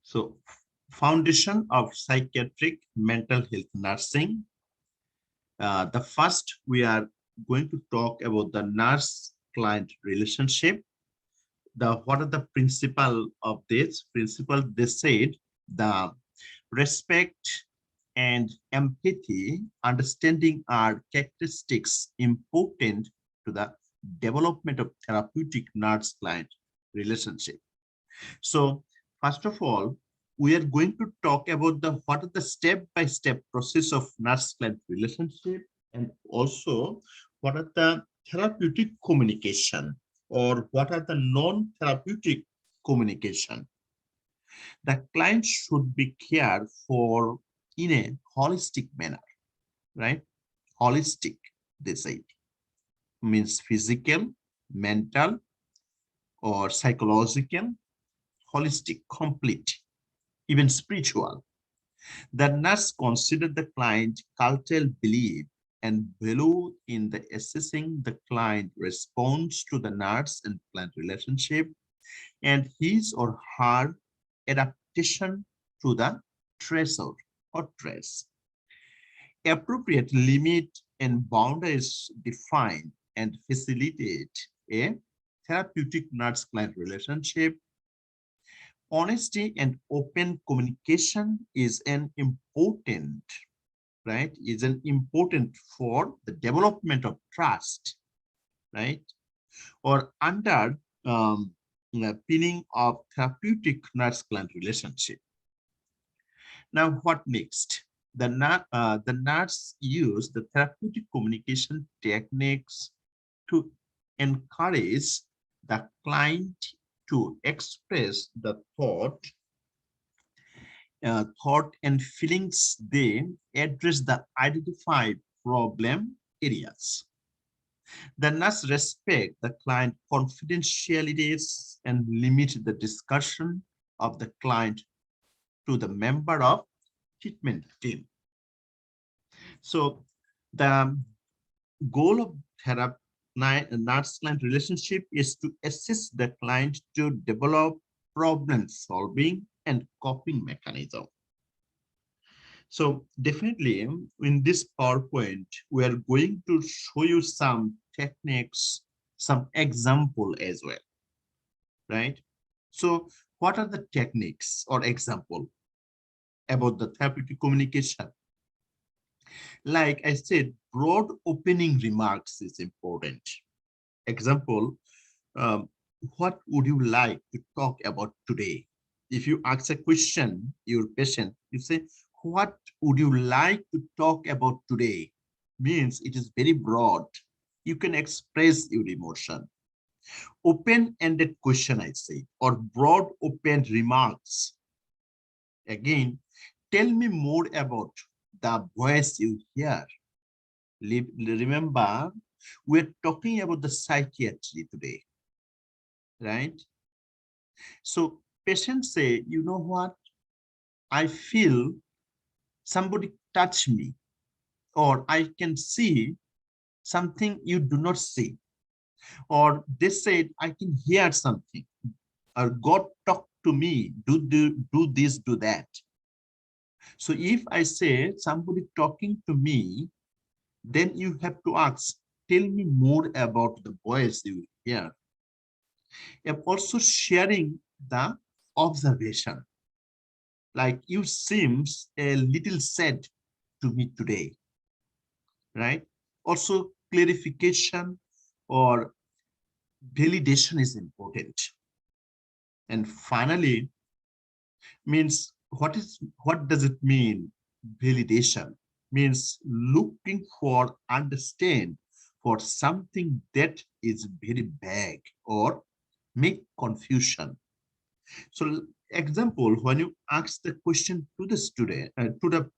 So, foundation of psychiatric mental health nursing. The first, we are going to talk about the nurse-client relationship. What are the principle of this? Principle, they said, the respect and empathy, understanding are characteristics important to the development of therapeutic nurse-client relationship. So, first of all, we are going to talk about the what are the step-by-step process of nurse-client relationship, and also what are the therapeutic communication or what are the non-therapeutic communication. The client should be cared for in a holistic manner, right? Holistic, they say, means physical, mental, or psychological, holistic, complete, even spiritual. The nurse considered the client cultural belief and value in the assessing the client response to the nurse and client relationship and his or her adaptation to the stressor or stress. Appropriate limit and boundaries define and facilitate a therapeutic nurse-client relationship. Honesty and open communication is an important, right? Is an important for the development of trust, right? Or under pinning of therapeutic nurse-client relationship. Now, what next? The nurse use the therapeutic communication techniques to encourage the client to express the thought and feelings. They address the identified problem areas. The nurse respect the client confidentialities and limit the discussion of the client to the member of treatment team. So the goal of therapy nurse-client relationship is to assist the client to develop problem solving and coping mechanism. So definitely in this PowerPoint, we are going to show you some techniques, some example as well, right? So what are the techniques or example about the therapeutic communication? Like I said, broad opening remarks is important. Example, what would you like to talk about today? If you ask a question, your patient, you say, what would you like to talk about today? Means it is very broad. You can express your emotion. Open-ended question, I say, or broad open remarks. Again, tell me more about the voice you hear. Remember, we're talking about the psychiatry today, right? So patients say, you know what? I feel somebody touch me, or I can see something you do not see. Or they said, I can hear something, or God talk to me, do this, do that. So if I say somebody talking to me, then you have to ask, tell me more about the voice you hear. I'm also sharing the observation. Like you seems a little sad to me today, right? Also clarification or validation is important. And finally, means what does it mean? Validation means looking for understand for something that is very vague or make confusion. So example, when you ask the question to the student, to the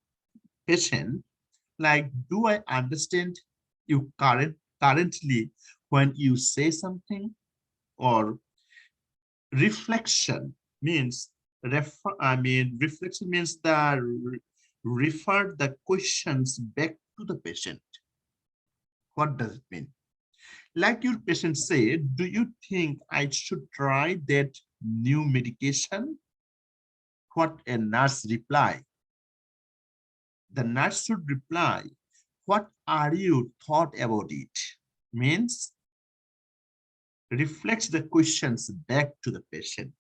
patient, like, do I understand you currently when you say something? Or reflection means reflection means refer the questions back to the patient. What does it mean? Like your patient said, do you think I should try that new medication? what a nurse reply? The nurse should reply, what are you thought about it? Means reflects the questions back to the patient.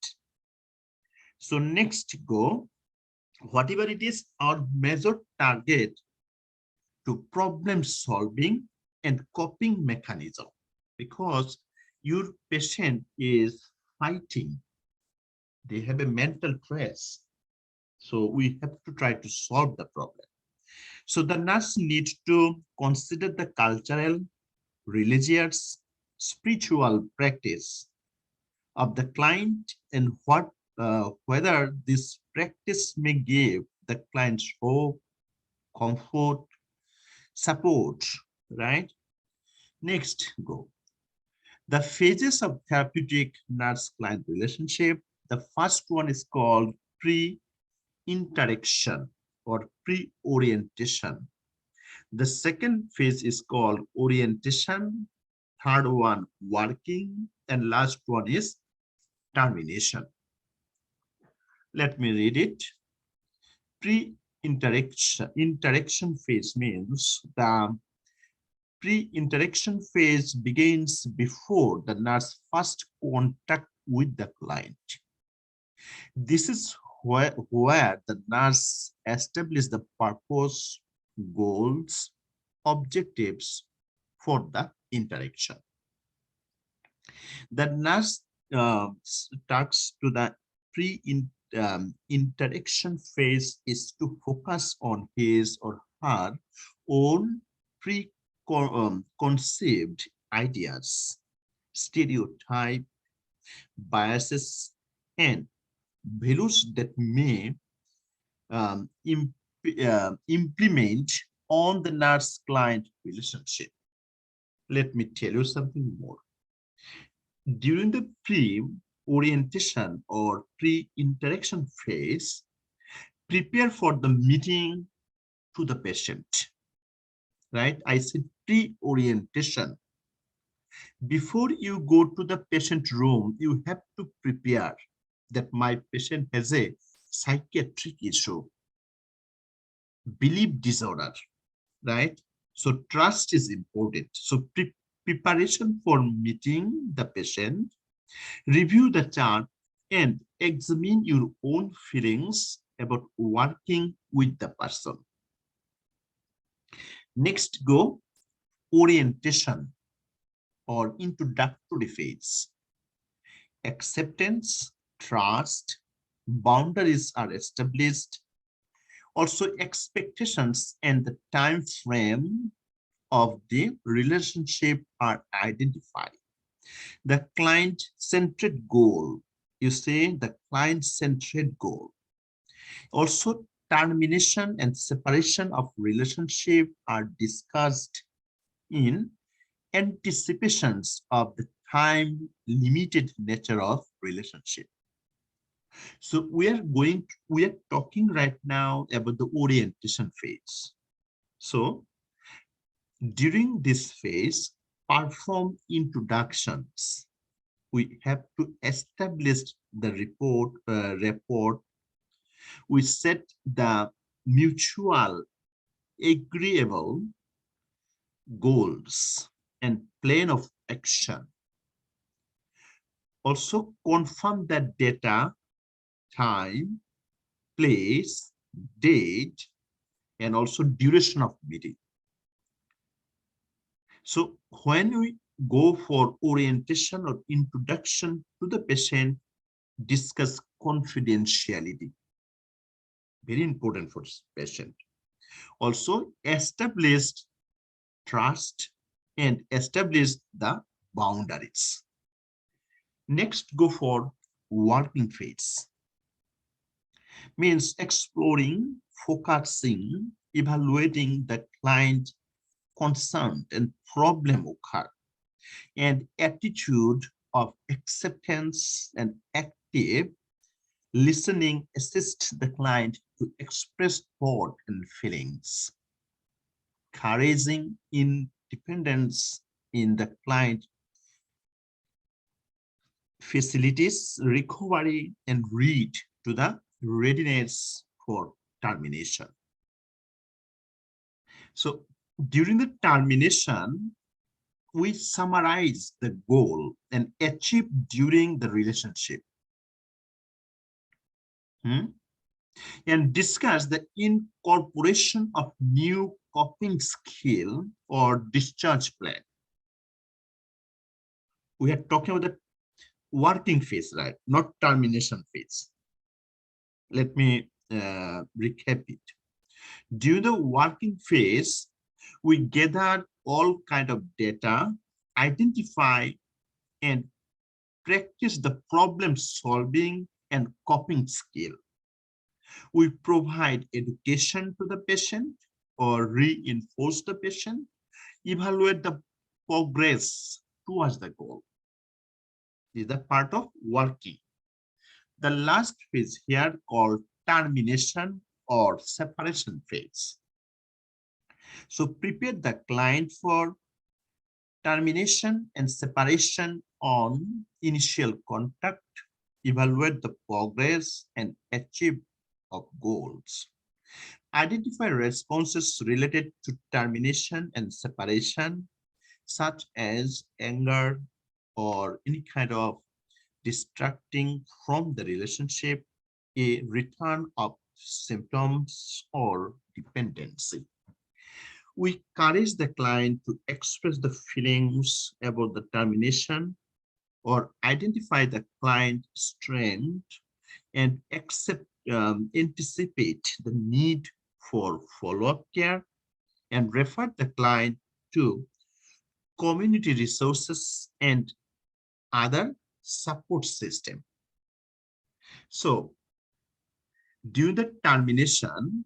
So next go, whatever it is, our major target to problem solving and coping mechanism, because your patient is fighting, they have a mental stress. So we have to try to solve the problem. So the nurse needs to consider the cultural, religious, spiritual practice of the client and whether this practice may give the client hope, comfort, support, right? Next, go. The phases of therapeutic nurse-client relationship. The first one is called pre-interaction or pre-orientation. The second phase is called orientation. Third one, working. And last one is termination. Let me read it. Pre-interaction phase means the pre-interaction phase begins before the nurse first contact with the client. This is where the nurse establishes the purpose, goals, objectives for the interaction. The nurse starts to the pre-interaction phase is to focus on his or her own preconceived ideas, stereotype, biases, and values that may implement on the nurse-client relationship. Let me tell you something more. During the pre-orientation or pre-interaction phase, prepare for the meeting to the patient, right? I said pre-orientation. Before you go to the patient room, you have to prepare that my patient has a psychiatric issue, belief disorder, right? So trust is important. So preparation for meeting the patient, review the chart, and examine your own feelings about working with the person. Next, go orientation or introductory phase. Acceptance, trust, boundaries are established. Also, expectations and the time frame of the relationship are identified. The client-centered goal, you say the client-centered goal. Also, termination and separation of relationship are discussed in anticipations of the time-limited nature of relationship. So we are talking right now about the orientation phase. So during this phase, perform introductions. We have to establish the rapport. We set the mutual agreeable goals and plan of action. Also confirm that data, time, place, date, and also duration of meeting. So when we go for orientation or introduction to the patient, discuss confidentiality. Very important for patient. Also establish trust and establish the boundaries. Next, go for working phase. Means exploring, focusing, evaluating the client concern and problem occur, and attitude of acceptance and active listening assist the client to express thought and feelings. Encouraging independence in the client facilities recovery and lead to the readiness for termination. So during the termination, we summarize the goal and achieve during the relationship. And discuss the incorporation of new coping skill or discharge plan. We are talking about the working phase, right? Not termination phase. Let me recap it. During the working phase, we gather all kind of data, identify and practice the problem solving and coping skill. We provide education to the patient or reinforce the patient, evaluate the progress towards the goal. This is the part of working. The last phase here called termination or separation phase. So prepare the client for termination and separation on initial contact, evaluate the progress and achieve of goals. Identify responses related to termination and separation, such as anger or any kind of distracting from the relationship, a return of symptoms or dependency. We encourage the client to express the feelings about the termination or identify the client strength and anticipate the need for follow-up care and refer the client to community resources and other support system. So during the termination,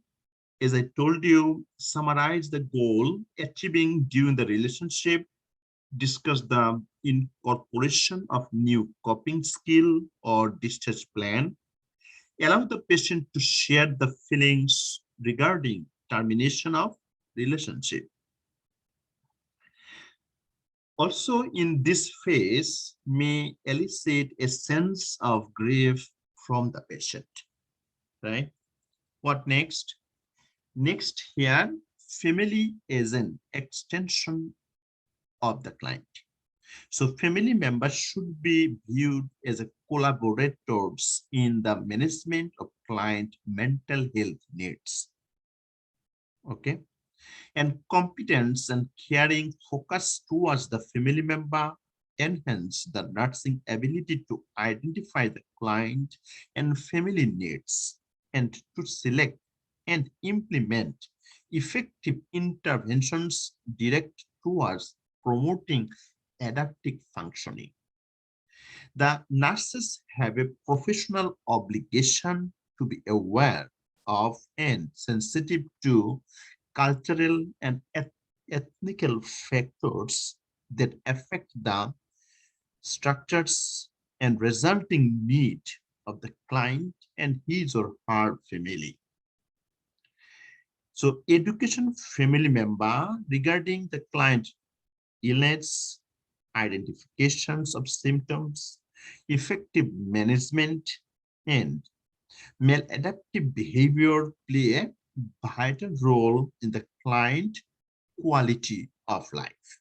as I told you, summarize the goal achieving during the relationship, discuss the incorporation of new coping skill or discharge plan, allow the patient to share the feelings regarding termination of relationship. Also in this phase may elicit a sense of grief from the patient, right? What next? Next here, family is an extension of the client. So family members should be viewed as a collaborators in the management of client mental health needs. Okay. And competence and caring focus towards the family member enhance the nursing ability to identify the client and family needs and to select and implement effective interventions direct towards promoting adaptive functioning. The nurses have a professional obligation to be aware of and sensitive to cultural and ethnical factors that affect the structures and resulting need of the client and his or her family. So education family member regarding the client illness, identifications of symptoms, effective management, and maladaptive behavior play a vital role in the client quality of life.